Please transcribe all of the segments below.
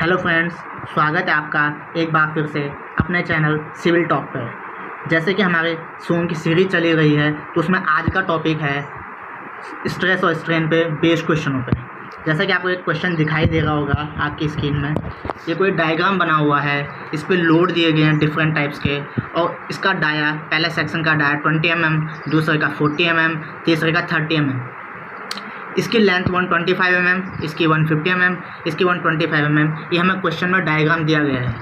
Hello friends, स्वागत है आपका एक बार फिर से अपने चैनल सिविल टॉक पर। जैसे कि हमारे सोम की सीरीज चली रही है तो उसमें आज का टॉपिक है स्ट्रेस और स्ट्रेन पे बेस्ड क्वेश्चनों पे। जैसा कि आपको एक क्वेश्चन दिखाई दे रहा होगा आपकी स्क्रीन में, ये कोई डायग्राम बना हुआ है, इस पर लोड दिए गए हैं डिफरेंट टाइप्स के, और इसका डाया पहले सेक्शन का डाया 20 mm, दूसरे का 40 mm, तीसरे का 30 mm। इसकी लेंथ 125 mm, इसकी 150 mm, इसकी 125 mm। ये हमें क्वेश्चन में डायग्राम दिया गया है।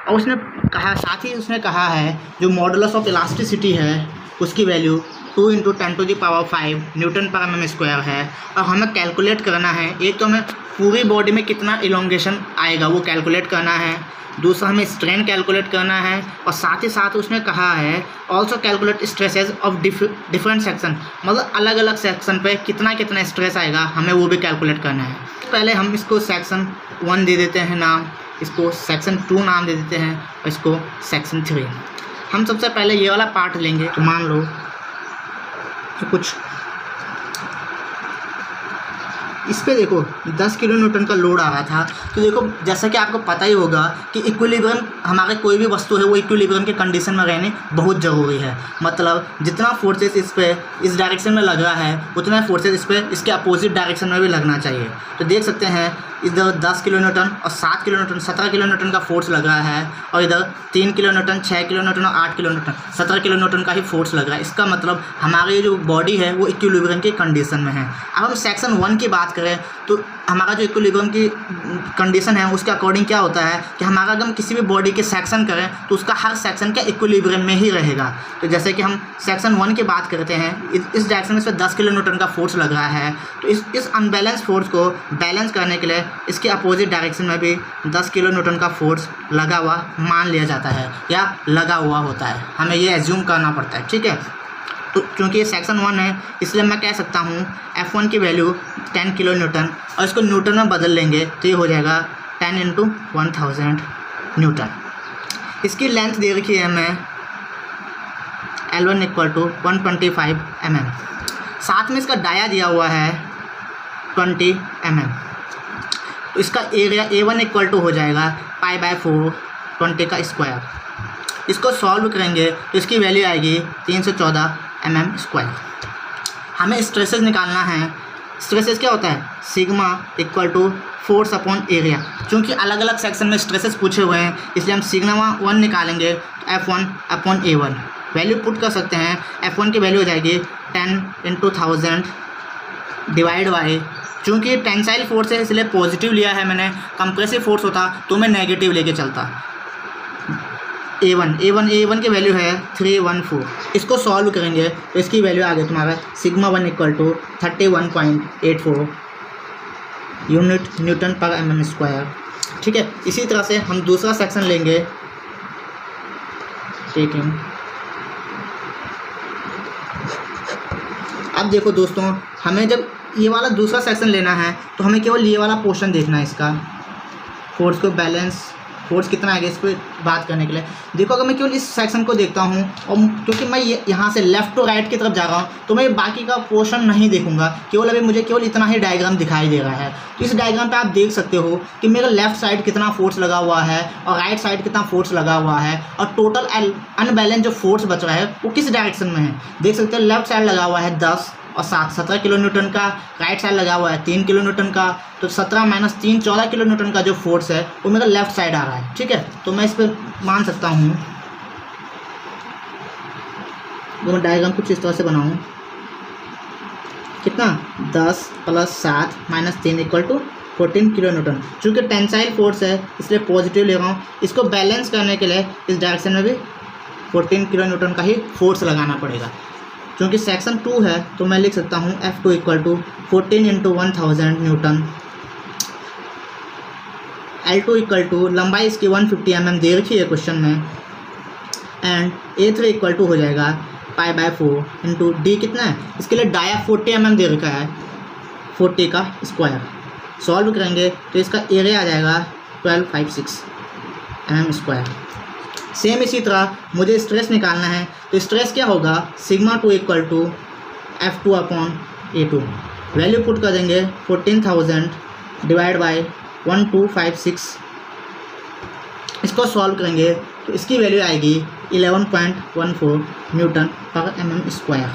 और उसने कहा, साथ ही उसने कहा है जो मॉडुलस ऑफ इलास्टिसिटी है उसकी वैल्यू 2 × 10⁵ न्यूटन पर mm स्क्वायर है। और हमें कैलकुलेट करना है, एक तो हमें पूरी बॉडी में कितना इलोंगेशन आएगा वो कैलकुलेट करना है, दूसरा हमें स्ट्रेन कैलकुलेट करना है, और साथ ही साथ उसने कहा है also calculate stresses of different section, मतलब अलग अलग सेक्शन पे कितना कितना स्ट्रेस आएगा हमें वो भी कैलकुलेट करना है। पहले हम इसको सेक्शन 1 दे देते हैं नाम, इसको सेक्शन 2 नाम दे देते हैं, और इसको सेक्शन 3। हम सबसे पहले ये वाला पार्ट लेंगे। तो मान लो कि कुछ इस पे देखो 10 किलो न्यूटन का लोड आ रहा था। तो देखो जैसा कि आपको पता ही होगा कि इक्विलिब्रियम, हमारे कोई भी वस्तु है वो इक्विलिब्रियम के कंडीशन में रहने बहुत ज़रूरी है। मतलब जितना फोर्सेस इस पे इस डायरेक्शन में लग रहा है उतना फोर्सेस इस पे इसके अपोजिट डायरेक्शन में भी लगना चाहिए। तो देख सकते हैं इधर 10 किलो न्यूटन और 7 किलो न्यूटन 17 किलो न्यूटन का फोर्स लग रहा है, और इधर 3 किलो न्यूटन 6 किलो न्यूटन और 8 किलो न्यूटन 17 किलो न्यूटन का ही फोर्स लग रहा है। इसका मतलब हमारी जो बॉडी है वो इक्विलिब्रियम की कंडीशन में है। अब हम सेक्शन 1 की बात करें तो हमारा जो इक्विलिब्रियम की कंडीशन है उसके अकॉर्डिंग क्या होता है कि हमारा अगर हम किसी भी बॉडी के सेक्शन करें तो उसका हर सेक्शन का इक्विलिब्रियम में ही रहेगा। तो जैसे कि हम सेक्शन 1 की बात करते हैं, इस डायरेक्शन में इस पर 10 किलो न्यूटन का फोर्स लग रहा है, तो इस अनबैलेंस फोर्स को बैलेंस करने के लिए इसके अपोजिट डायरेक्शन में भी 10 किलो न्यूटन का फोर्स लगा हुआ मान लिया जाता है या लगा हुआ होता है, हमें ये एज्यूम करना पड़ता है। ठीक है, तो क्योंकि ये सेक्शन 1 है इसलिए मैं कह सकता हूँ F1 की वैल्यू 10 किलो न्यूटन, और इसको न्यूटन में बदल लेंगे तो ये हो जाएगा 10 × 1000 न्यूटन। इसकी लेंथ दे रखी है हमें L1 = 125 mm। साथ में इसका डाया दिया हुआ है 20 mm। तो इसका एरिया A1 = हो जाएगा π/4 20 का स्क्वायर। इसको सॉल्व करेंगे तो इसकी वैल्यू आएगी 314 mm²। हमें स्ट्रेसेस निकालना है। स्ट्रेसेस क्या होता है? सिग्मा = फोर्स/एरिया। चूँकि अलग अलग सेक्शन में स्ट्रेसेस पूछे हुए हैं इसलिए हम सिग्मा 1 निकालेंगे, F1/A1 वैल्यू पुट कर सकते हैं। F1 की वैल्यू हो जाएगी 10 × 1000 डिवाइड बाई, चूँकि टेंसाइल फोर्स है इसलिए पॉजिटिव लिया है मैंने, कंप्रेसिव फोर्स होता तो मैं नेगेटिव लेके चलता। A1 की वैल्यू है 314। इसको सॉल्व करेंगे तो इसकी वैल्यू आ गई तुम्हारा सिग्मा 1 = 31.84 यूनिट न्यूटन पर mm²। ठीक है, इसी तरह से हम दूसरा सेक्शन लेंगे। टेकिंग, अब देखो दोस्तों, हमें जब ये वाला दूसरा सेक्शन लेना है तो हमें केवल ये वाला पोर्शन देखना है, इसका फोर्स को बैलेंस, फोर्स कितना आएगा इस पर बात करने के लिए। देखो अगर मैं केवल इस सेक्शन को देखता हूँ और क्योंकि मैं यहाँ से लेफ़्ट टू राइट की तरफ जा रहा हूँ तो मैं बाकी का पोर्शन नहीं देखूंगा, केवल अभी मुझे केवल इतना ही डायग्राम दिखाई दे रहा है। तो इस डायग्राम पे आप देख सकते हो कि मेरा लेफ्ट साइड कितना फोर्स लगा हुआ है और राइट साइड कितना फोर्स लगा हुआ है, और टोटल अनबैलेंस जो फोर्स बच रहा है वो किस डायरेक्शन में है। देख सकते हो लेफ्ट साइड लगा हुआ है 10 और 17 किलो न्यूटन का, राइट साइड लगा हुआ है 3 किलो न्यूटन का, तो 17 - 3 14 किलो न्यूटन का जो फोर्स है वो मेरा लेफ्ट साइड आ रहा है। ठीक है, तो मैं इस पर मान सकता हूँ, तो मैं डायग्राम कुछ इस तरह से बनाऊँ, कितना 10 + 7 - 3 = 14 किलो न्यूटन। चूँकि टेंसाइल फोर्स है इसलिए पॉजिटिव ले रहा हूँ। इसको बैलेंस करने के लिए इस डायरेक्शन में भी 14 किलो न्यूटन का ही फोर्स लगाना पड़ेगा। क्योंकि सेक्शन 2 है तो मैं लिख सकता हूँ F2 = 14 × 1000 न्यूटन। L2 = लंबाई इसकी 150 mm दे रखी है क्वेश्चन में, एंड A3 = हो जाएगा π/4 × D कितना है, इसके लिए डाया 40 mm दे रखा है, 40 का स्क्वायर। सॉल्व करेंगे तो इसका एरिया आ जाएगा 1256 mm²। सेम इसी तरह मुझे स्ट्रेस निकालना है, तो स्ट्रेस क्या होगा, सिग्मा 2 = F2/A2 वैल्यू पुट कर देंगे 14,000 डिवाइड बाई 1256 इसको सॉल्व करेंगे तो इसकी वैल्यू आएगी 11.14 न्यूटन पर mm स्क्वायर।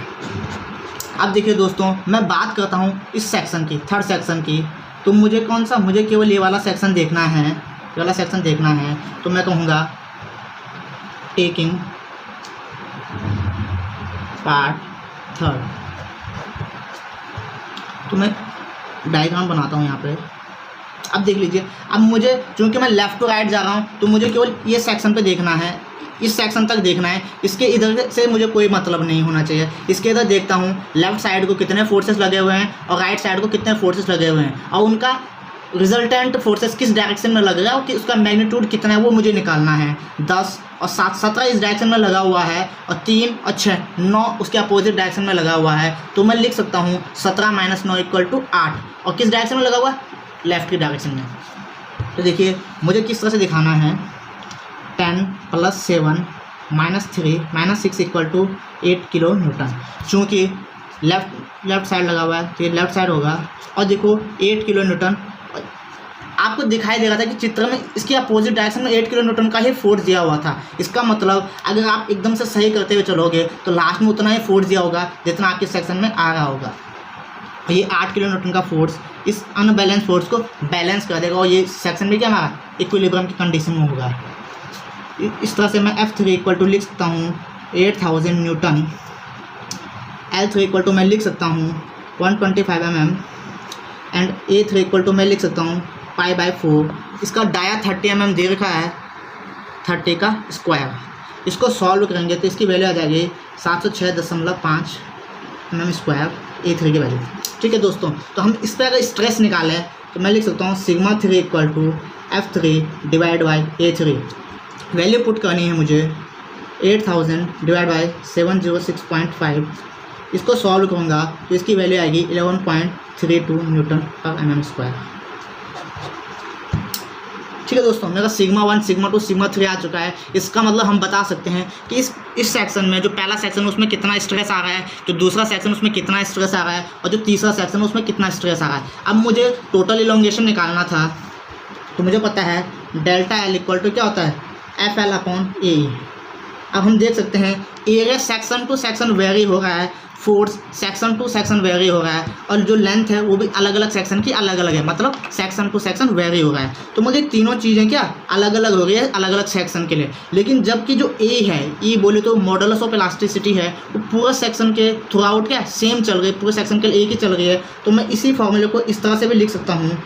अब देखिए दोस्तों, मैं बात करता हूँ इस सेक्शन की, थर्ड सेक्शन की। तो मुझे कौन सा, मुझे केवल ये वाला सेक्शन देखना है, ये वाला सेक्शन देखना है। तो मैं कहूँगा टेकिंग पार्ट थर्ड। तो मैं डायग्राम बनाता हूँ यहाँ पे। अब देख लीजिए, अब मुझे चूँकि मैं लेफ़्ट टू राइट जा रहा हूँ तो मुझे केवल ये सेक्शन पे देखना है, इस सेक्शन तक देखना है। इसके इधर से मुझे कोई मतलब नहीं होना चाहिए। इसके इधर देखता हूँ लेफ़्ट साइड को कितने फोर्सेस लगे हुए हैं और राइट साइड को कितने फोर्सेस लगे हुए हैं, और उनका रिजल्टेंट फोर्सेस किस डायरेक्शन में लग रहा है और कि उसका मैग्नीट्यूड कितना है वो मुझे निकालना है। 10 और 7, 17 इस डायरेक्शन में लगा हुआ है, और 3 और 6, 9 उसके अपोजिट डायरेक्शन में लगा हुआ है। तो मैं लिख सकता हूँ 17 - 9 = 8। और किस डायरेक्शन में लगा हुआ है? लेफ़्ट की डायरेक्शन में। तो देखिए मुझे किस तरह से दिखाना है। 10 + 7 - 3 - 6 = 8 किलो न्यूटन। चूँकि लेफ़्ट साइड लगा हुआ है तो ये लेफ़्ट साइड होगा। और देखो 8 किलो न्यूटन आपको दिखाई दे रहा था कि चित्र में इसके अपोजिट डायरेक्शन में 8 किलो न्यूटन का ही फोर्स दिया हुआ था। इसका मतलब अगर आप एकदम से सही करते हुए चलोगे तो लास्ट में उतना ही फोर्स दिया होगा जितना आपके सेक्शन में आ रहा होगा। ये 8 किलो न्यूटन का फोर्स इस अनबैलेंस फोर्स को बैलेंस कर देगा, और ये सेक्शन में क्या हमारा इक्विलिब्रियम की कंडीशन में होगा। इस तरह से मैं F3 = लिख सकता हूँ 8000 न्यूटन। L3 = मैं लिख सकता हूँ 125 mm, एंड A3 = मैं लिख सकता हूँ π/4। इसका डाया 30 mm दे रखा है, 30 का स्क्वायर। इसको सॉल्व करेंगे तो इसकी वैल्यू आ जाएगी 706.5 mm स्क्वायर A3 की वैल्यू। ठीक है दोस्तों, तो हम इस पर अगर स्ट्रेस निकालें तो मैं लिख सकता हूँ σ3 = F3 / A3। वैल्यू पुट करनी है मुझे 8000 / 706.5। इसको सॉल्व करूँगा तो इसकी वैल्यू आएगी 11.32 न्यूटन पर mm स्क्वायर। ठीक है दोस्तों, मेरा σ1, σ2, σ3 आ चुका है। इसका मतलब हम बता सकते हैं कि इस सेक्शन में जो पहला सेक्शन है उसमें कितना स्ट्रेस आ रहा है, जो दूसरा सेक्शन उसमें कितना स्ट्रेस आ रहा है, और जो तीसरा सेक्शन है उसमें कितना स्ट्रेस आ रहा है। अब मुझे टोटल इलोंगेशन निकालना था, तो मुझे पता है ΔL = क्या होता है FL/AE। अब हम देख सकते हैं area section two section very हो रहा है, force section two section very हो रहा है, और जो लेंथ है वो भी अलग अलग सेक्शन की अलग अलग है, मतलब सेक्शन टू सेक्शन वेरी हो रहा है। तो मुझे तीनों चीज़ें क्या अलग अलग हो रही है अलग अलग सेक्शन के लिए। लेकिन जबकि जो ए है, ई बोले तो मॉडुलस ऑफ इलास्टिसिटी है, वो पूरा सेक्शन के थ्रू आउट क्या सेम चल रही है, पूरे सेक्शन के लिए एक ही चल रही है। तो मैं इसी फॉर्मूले को इस तरह से भी लिख सकता हूँ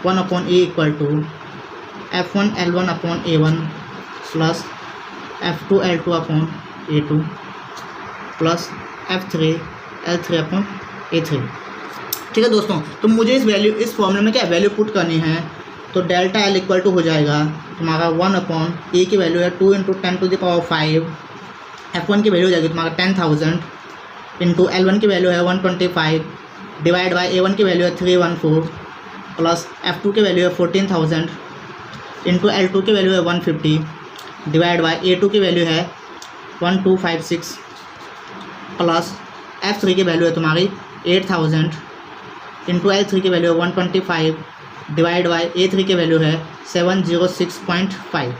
1/A = F1L1/A1 + F2L2/A2 + F3L3/A3। ठीक है दोस्तों, तो मुझे इस फॉर्मूले में क्या वैल्यू पुट करनी है। तो ΔL = हो जाएगा तुम्हारा 1/A की वैल्यू है 2 × 10⁵। F1 की वैल्यू हो जाएगी तुम्हारा 10,000 × L1 की वैल्यू है 125 डिवाइड बाई A1 की वैल्यू है 314 प्लस F2 की वैल्यू है 14,000 × L2 की वैल्यू है 150 डिवाइड बाई A2 की वैल्यू है 1256 प्लस F3 की वैल्यू है तुम्हारी 8000 × L3 की वैल्यू है 125 डिवाइड बाई A3 की वैल्यू है 706.5।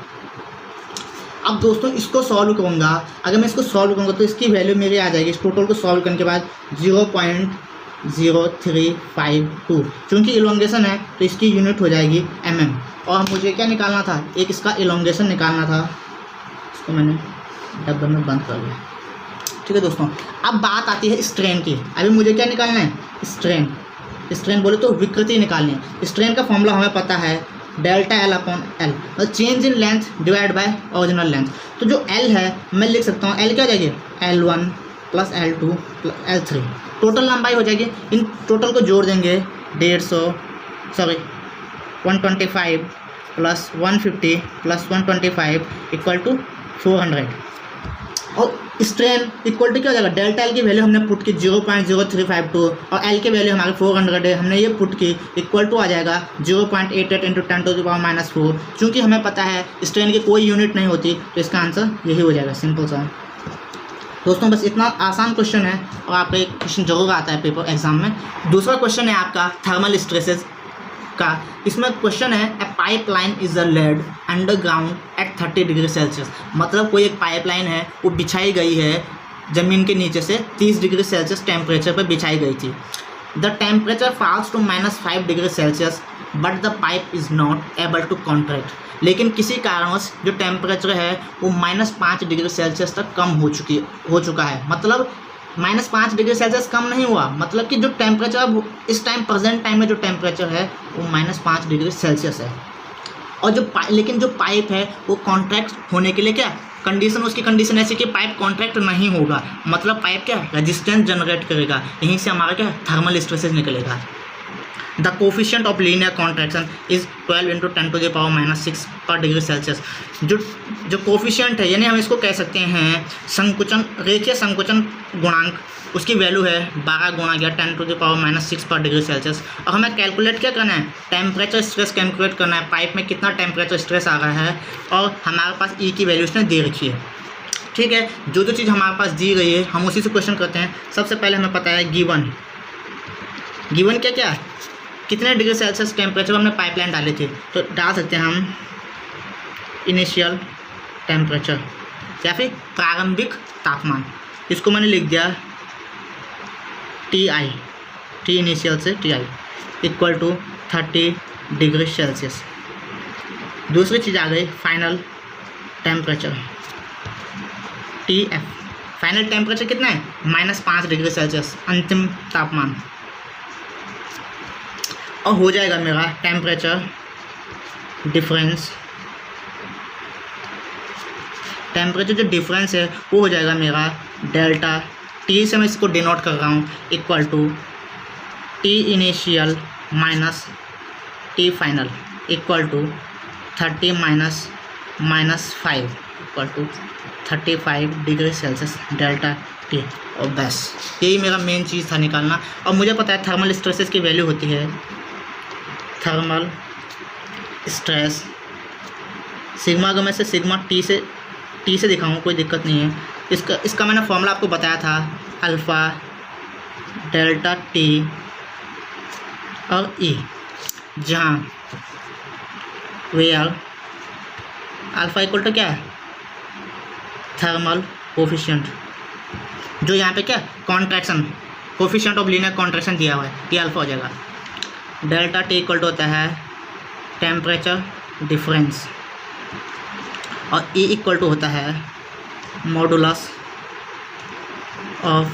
अब दोस्तों इसको सॉल्व करूँगा, अगर मैं इसको सॉल्व करूँगा तो इसकी वैल्यू मेरी आ जाएगी, इस टोटल को सॉल्व करने के बाद 0.0352। क्योंकि इलोंगेशन है तो इसकी यूनिट हो जाएगी mm। और मुझे क्या निकालना था, एक इसका इलोंगेशन निकालना था, इसको मैंने डब्बे में बंद कर दिया। ठीक है दोस्तों, अब बात आती है स्ट्रेन की। अभी मुझे क्या निकालना है, स्ट्रेन बोले तो विकृति निकालनी है। स्ट्रेन का फॉर्मूला हमें पता है ΔL/L, मतलब change in length divide by original length. तो जो L है मैं लिख सकता हूँ, L क्या हो जाएगी L1 + L2 + L3, टोटल लंबाई हो जाएगी। इन टोटल को जोड़ देंगे 125 + 150 + 125 = 400। और स्ट्रेन इक्वल टू क्या हो जाएगा, ΔL की वैल्यू हमने पुट की 0.0352 और L की वैल्यू हमारी 400 है, हमने ये पुट की, इक्वल टू आ जाएगा 0.88 × 10⁻⁻⁴। चूँकि हमें पता है स्ट्रेन की कोई यूनिट नहीं होती तो इसका आंसर यही हो जाएगा, सिंपल सा। दोस्तों बस इतना आसान क्वेश्चन है और आपका एक क्वेश्चन जरूर आता है पेपर एग्जाम में। दूसरा क्वेश्चन है आपका थर्मल स्ट्रेसेस का। इसमें क्वेश्चन है, a pipe line is laid underground at 30 degree Celsius. मतलब कोई एक पाइपलाइन है वो बिछाई गई है ज़मीन के नीचे से 30 डिग्री सेल्सियस टेम्परेचर पर बिछाई गई थी। The temperature falls to -5 degree Celsius but the pipe is not able to contract. लेकिन किसी कारणवश जो टेम्परेचर है वो -5 डिग्री सेल्सियस तक कम हो चुका है। मतलब -5 डिग्री सेल्सियस कम नहीं हुआ, मतलब कि जो टेम्परेचर अब इस टाइम प्रेजेंट टाइम में जो टेम्परेचर है वो -5 डिग्री सेल्सियस है। और लेकिन जो पाइप है वो कॉन्ट्रैक्ट होने के लिए क्या कंडीशन, उसकी कंडीशन ऐसी कि पाइप कॉन्ट्रैक्ट नहीं होगा। मतलब पाइप क्या रेजिस्टेंस जनरेट करेगा, यहीं से हमारा क्या थर्मल स्ट्रेसेस निकलेगा। The coefficient of linear contraction is 12 × 10⁻⁻6 पर डिग्री सेल्सियस। जो कोफिशिएंट है यानी हम इसको कह सकते हैं संकुचन, रेखीय संकुचन गुणांक, उसकी वैल्यू है 12 × 10⁻⁻6 पर डिग्री सेल्सियस। और हमें कैलकुलेट क्या करना है, टेम्परेचर स्ट्रेस कैलकुलेट करना है, पाइप में कितना टेम्परेचर स्ट्रेस आ रहा है और हमारे पास ई की वैल्यू उसने दे रखी है। ठीक है, जो चीज़ हमारे पास दी गई है हम उसी से क्वेश्चन करते हैं। सबसे पहले हमें पता है गिवन क्या कितने डिग्री सेल्सियस टेम्परेचर हमने पाइपलाइन डाले थे, तो डाल सकते हैं हम इनिशियल टेम्परेचर या फिर प्रारंभिक तापमान। इसको मैंने लिख दिया टी इनिशियल से TI equal to 30 degree Celsius. दूसरी चीज़ आ गई final temperature TF। Final temperature कितना है -5 डिग्री सेल्सियस, अंतिम तापमान। और हो जाएगा मेरा टेम्परेचर डिफरेंस, टेम्परेचर जो डिफरेंस है वो हो जाएगा मेरा डेल्टा T से मैं इसको डिनोट कर रहा हूँ equal to T initial minus T final equal to 30 -5 equal to 35 degree Celsius delta T। और बस यही मेरा मेन चीज़ था निकालना। और मुझे पता है थर्मल स्ट्रेसेस की वैल्यू होती है थर्मल स्ट्रेस सिग्मा। अगर मैं इसे सिग्मा टी से दिखाऊँ कोई दिक्कत नहीं है। इसका मैंने फॉर्मूला आपको बताया था, अल्फ़ा डेल्टा T और E, जहाँ वेयर अल्फ़ा इक्वल टू क्या है थर्मल कोफिशिएंट, जो यहाँ पे क्या contraction coefficient of linear contraction दिया हुआ है, ये अल्फ़ा हो जाएगा। डेल्टा T इक्वल टू होता है टेम्परेचर डिफरेंस और E इक्वल टू होता है मॉडुलस ऑफ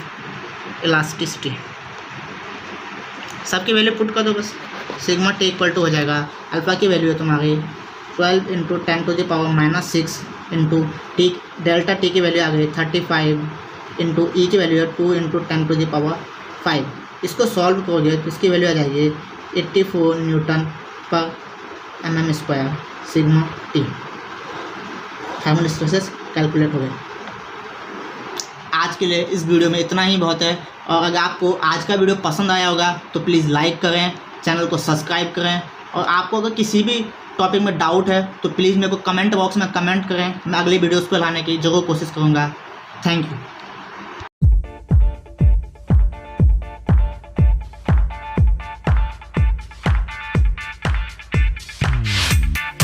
इलास्टिसिटी। सबकी वैल्यू पुट कर दो बस। सिग्मा T इक्वल टू हो जाएगा, अल्फ़ा की वैल्यू है तुम्हारी 12 × 10⁻⁻6 इंटू T, डेल्टा T की वैल्यू आ गई 35 इंटू E की वैल्यू है 2 × 10⁵। इसको सॉल्व करोगे तो इसकी वैल्यू आ जाएगी 84 Nm/mm²। Sigma T thermal stresses calculate हो गए। आज के लिए इस वीडियो में इतना ही बहुत है। और अगर आपको आज का वीडियो पसंद आया होगा तो प्लीज़ लाइक करें, चैनल को सब्सक्राइब करें। और आपको अगर किसी भी टॉपिक में डाउट है तो प्लीज़ मेरे को कमेंट बॉक्स में कमेंट करें, मैं अगली वीडियोस पर लाने की ज़रूर कोशिश करूँगा। Thank you.